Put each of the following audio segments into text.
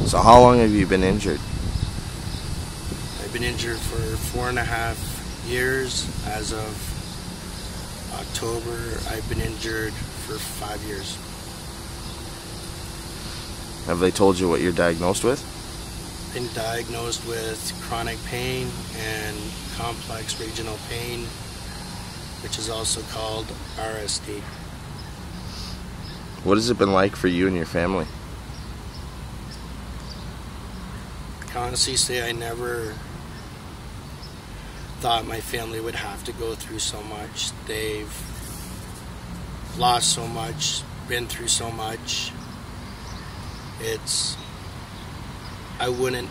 So how long have you been injured? I've been injured for 4.5 years. As of October, I've been injured for 5 years. Have they told you what you're diagnosed with? Been diagnosed with chronic pain and complex regional pain, which is also called RSD. What has it been like for you and your family? I can honestly say I never thought my family would have to go through so much. They've lost so much, been through so much. I wouldn't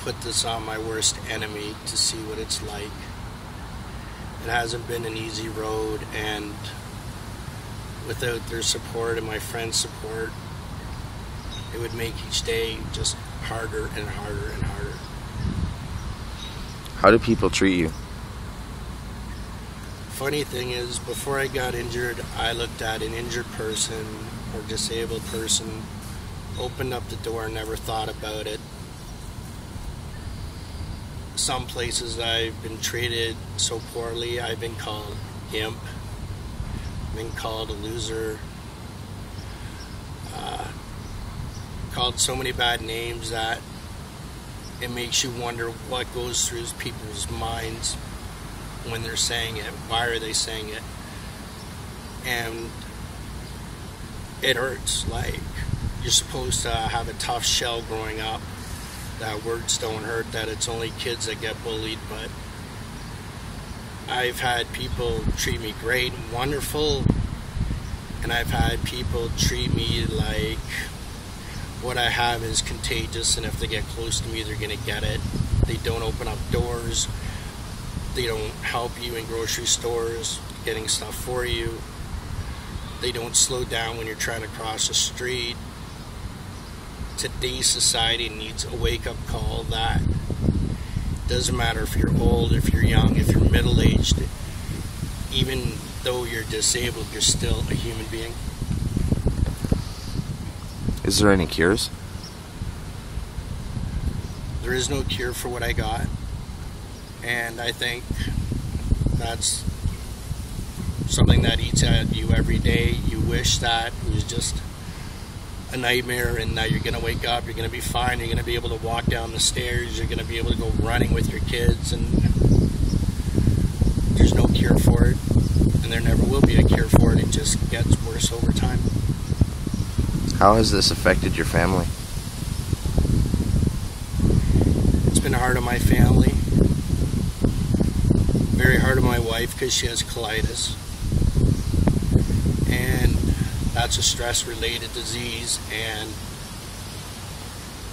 put this on my worst enemy to see what it's like. It hasn't been an easy road, and without their support and my friends' support, it would make each day just harder and harder and harder. How do people treat you? Funny thing is, before I got injured, I looked at an injured person or disabled person, opened up the door, never thought about it. Some places I've been treated so poorly, I've been called imp, been called a loser, called so many bad names that it makes you wonder what goes through people's minds when they're saying it. Why are they saying it? And it hurts. Like, you're supposed to have a tough shell growing up, that words don't hurt, that it's only kids that get bullied, but I've had people treat me great and wonderful, and I've had people treat me like what I have is contagious, and if they get close to me, they're going to get it. They don't open up doors. They don't help you in grocery stores getting stuff for you. They don't slow down when you're trying to cross the street. Today's society needs a wake-up call that doesn't matter if you're old, if you're young, if you're middle-aged, even though you're disabled, you're still a human being. Is there any cures? There is no cure for what I got, and I think that's something that eats at you every day. You wish that it was just a nightmare, and now you're going to wake up, you're going to be fine, you're going to be able to walk down the stairs, you're going to be able to go running with your kids, and there's no cure for it, and there never will be a cure for it. It just gets worse over time. How has this affected your family? It's been hard on my family, very hard on my wife because she has colitis, and that's a stress-related disease, and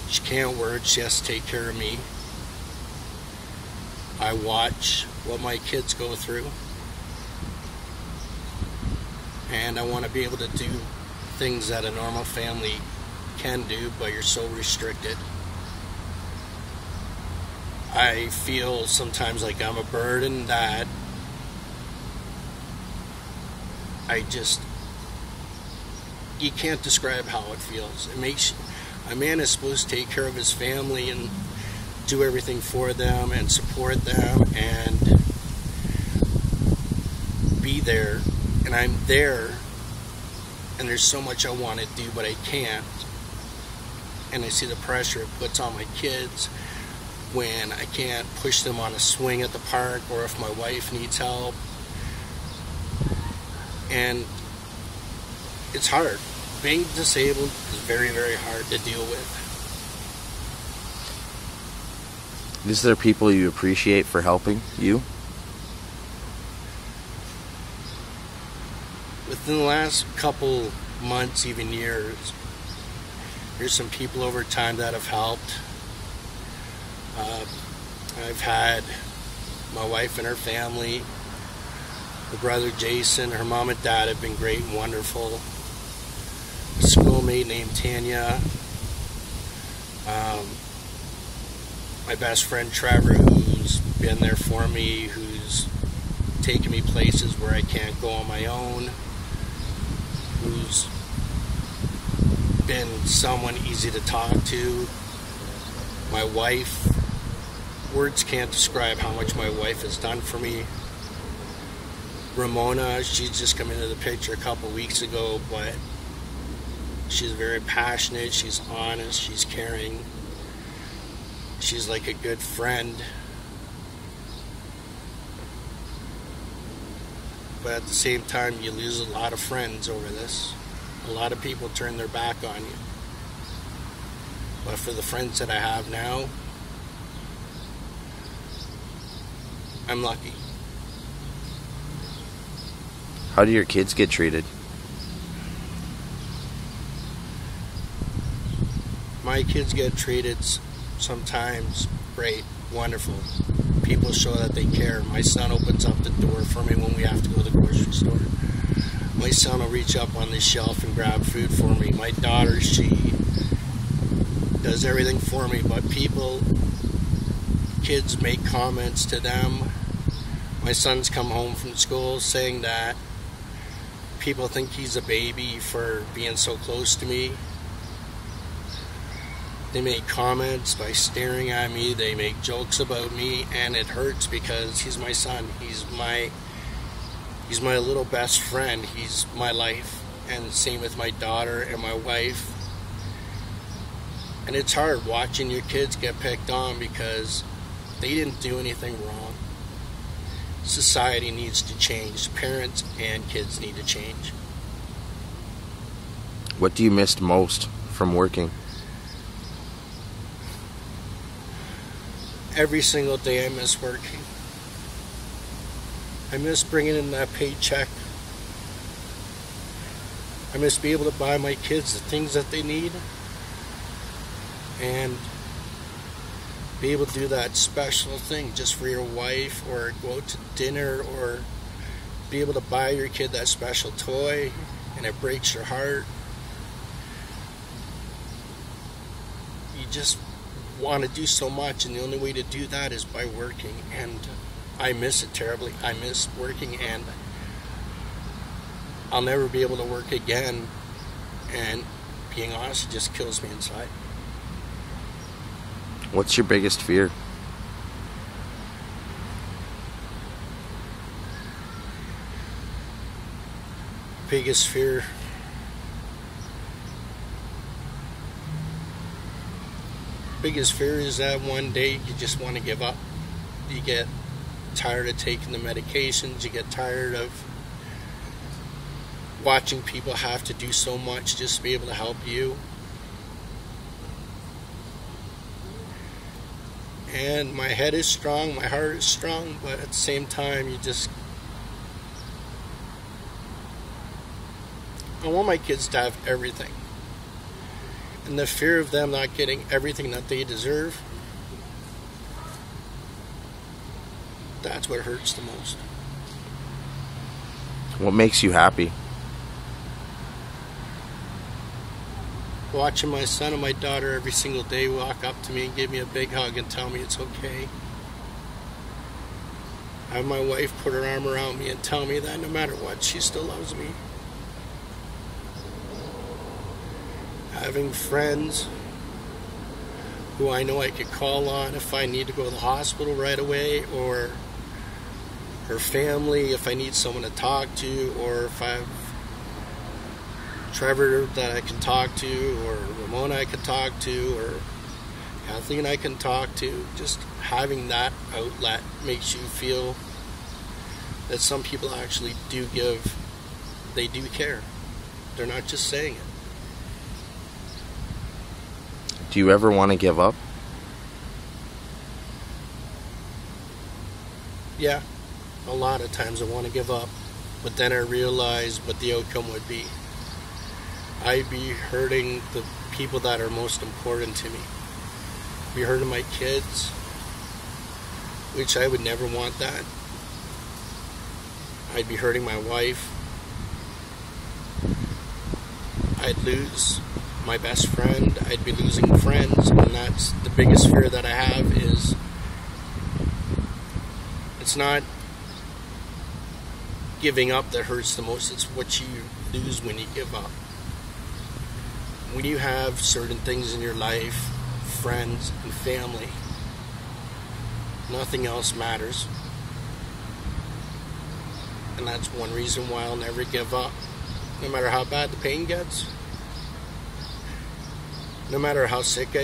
she can't work. She has to take care of me. I watch what my kids go through, and I want to be able to do things that a normal family can do, but you're so restricted. I feel sometimes like I'm a burden that you can't describe how it feels. It makes a man is supposed to take care of his family and do everything for them and support them and be there, and I'm there, and there's so much I want to do but I can't, and I see the pressure it puts on my kids when I can't push them on a swing at the park, or if my wife needs help, and it's hard. Being disabled is very, very hard to deal with. Is there people you appreciate for helping you? Within the last couple months, even years, there's some people over time that have helped. I've had my wife and her family, her brother Jason, her mom and dad have been great and wonderful. A schoolmate named Tanya, my best friend Trevor, who's been there for me, who's taken me places where I can't go on my own, who's been someone easy to talk to, My wife, words can't describe how much my wife has done for me. Ramona, she's just come into the picture a couple weeks ago, but she's very passionate, she's honest, she's caring. She's like a good friend. But at the same time, you lose a lot of friends over this. A lot of people turn their back on you. But for the friends that I have now, I'm lucky. How do your kids get treated? My kids get treated sometimes great, wonderful. People show that they care. My son opens up the door for me when we have to go to the grocery store. My son will reach up on the shelf and grab food for me. My daughter, she does everything for me, but kids make comments to them. My son's come home from school saying that people think he's a baby for being so close to me. They make comments by staring at me, they make jokes about me, and it hurts because he's my son. He's my little best friend. He's my life. And same with my daughter and my wife. And it's hard watching your kids get picked on because they didn't do anything wrong. Society needs to change. Parents and kids need to change. What do you miss most from working? Every single day I miss working. I miss bringing in that paycheck. I miss being able to buy my kids the things that they need and be able to do that special thing just for your wife, or go out to dinner, or be able to buy your kid that special toy, and it breaks your heart. You just want to do so much, and the only way to do that is by working, and I miss it terribly. I miss working, and I'll never be able to work again, and being honest, it just kills me inside. What's your biggest fear? Biggest fear? Biggest fear is that one day you just want to give up. You get tired of taking the medications. You get tired of watching people have to do so much just to be able to help you. And my head is strong, my heart is strong, but at the same time, I want my kids to have everything. And the fear of them not getting everything that they deserve, that's what hurts the most. What makes you happy? Watching my son and my daughter every single day walk up to me and give me a big hug and tell me it's okay. Have my wife put her arm around me and tell me that no matter what, she still loves me. Having friends who I know I could call on if I need to go to the hospital right away, or her family if I need someone to talk to, or if I have Trevor that I can talk to, or Ramona I can talk to, or Kathleen I can talk to. Just having that outlet makes you feel that some people actually do give, they do care. They're not just saying it. Do you ever want to give up? Yeah, a lot of times I want to give up, but then I realize what the outcome would be. I'd be hurting the people that are most important to me. I'd be hurting my kids, which I would never want that. I'd be hurting my wife. I'd lose my best friend. I'd be losing friends, and that's the biggest fear that I have. Is it's not giving up that hurts the most, it's what you lose when you give up. When you have certain things in your life, friends, and family. Nothing else matters. And that's one reason why I'll never give up. No matter how bad the pain gets, no matter how sick I